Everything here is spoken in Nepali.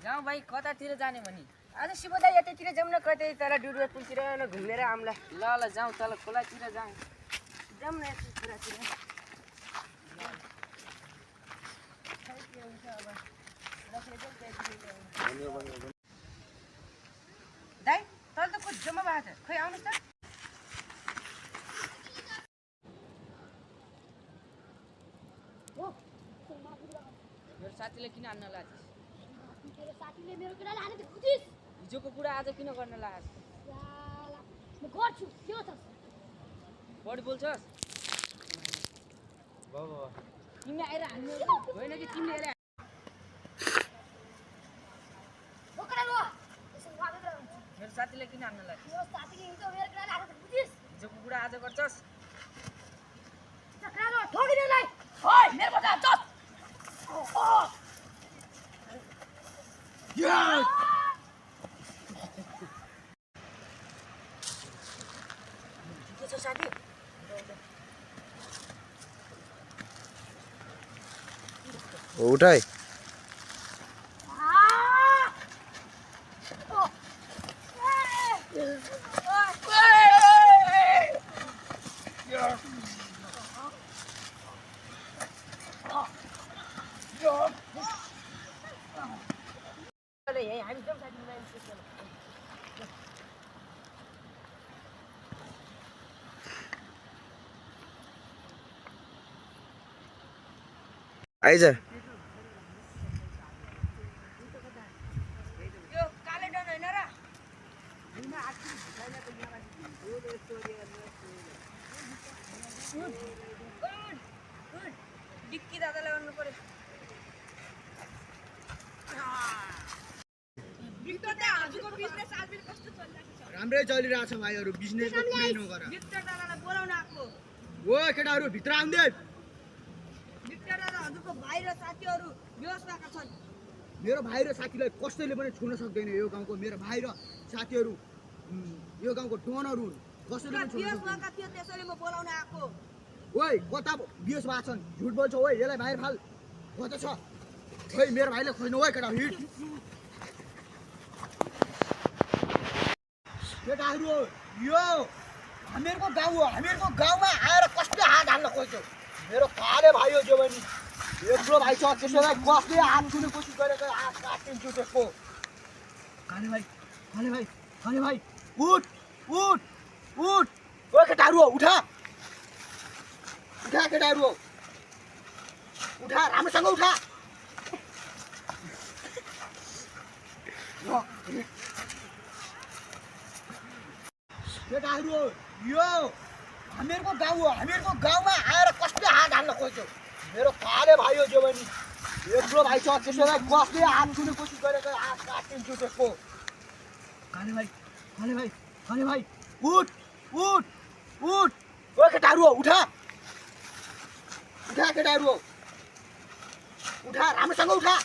जाउँ भाइ कतातिर जाने भनी आज शिवदा यतैतिर जाउँ न कतै तल डुडुवा पुलतिर न घुमेर आउँला ल ल जाउँ तल खोलातिर जाउँ जाउँ न यस्तो खोलातिर दाइ तल त को जम्मा भएको छ खोइ आउनुहोस् त मेरो साथीले किन हान्न लाग्छ तेरो साथीले मेरो केटाले हाने त खुदिस हिजोको कुरा आज किन गर्न लाग्छ याला म गर्छु के हो त बढी बोल्छस् बाबा तिमी आएर हान्नु होइन कि तिमीले आएर ओकरा लो यसो वागे गरौ मेरो साथीले किन हान्न लाग्छ तेरो साथीले हिजो मेरो केटाले हाने त खुदिस हिजोको कुरा आज गर्छस् चक्रा लो ठोकिदेलाई ओइ मेरो बजा चल के छ साथी उठाइ यही हामी जाउँ साथी मिलाइ आइज यो काले डन होइन र डिक्की दादालाई गर्नु पर्यो राम्रै चलिरहेछ भाइहरू बिजनेसको कुरै नगर विक्टर दादालाई बोलाउन आएको ओ केटाहरू भित्र आउँदै विक्टर दादा हजुरको भाइ र साथीहरू व्यवस्थाका छन् मेरो भाइ र साथीलाई कसैले पनि छुन सक्दैन यो गाउँको मेरो भाइ र साथीहरू यो गाउँको डनहरू हुन् कसैले पनि छुन सक्दैन व्यवस्थाका थियो त्यसैले म बोलाउन आएको ओइ कता बियोस भएको छन् झुट बोल्छ ओइ यसलाई बाहिर फाल कता छ ओइ मेरो भाइले खोज्नु ओइ केटा हिट केटाहरू यो हामीहरूको गाउँ हो हामीहरूको गाउँमा आएर कसले हात हाल्न खोज्यो मेरो काले भाइ हो जो भने एक्लो भाइ छ त्यसैलाई कसले हात छुने कोसिस गरेको हात काटिदिन्छु त्यसको काले भाइ उठ उठ उठ ओ केटाहरू हो उठा उठा केटाहरू हो उठा राम्रोसँग उठा केटाहरू हो यो हामीहरूको गाउँ हो हामीहरूको गाउँमा आएर कसले हात हाल्न खोज्यो मेरो काले भाइ हो जो भने एक्लो भाइ छ त्यसैलाई कसले हात छुने कोसिस गरेको हात काटिदिन्छु त्यसको काले भाइ उठ उठ उठ ओ केटाहरू हो उठा उठा केटाहरू हो उठा राम्रोसँग उठा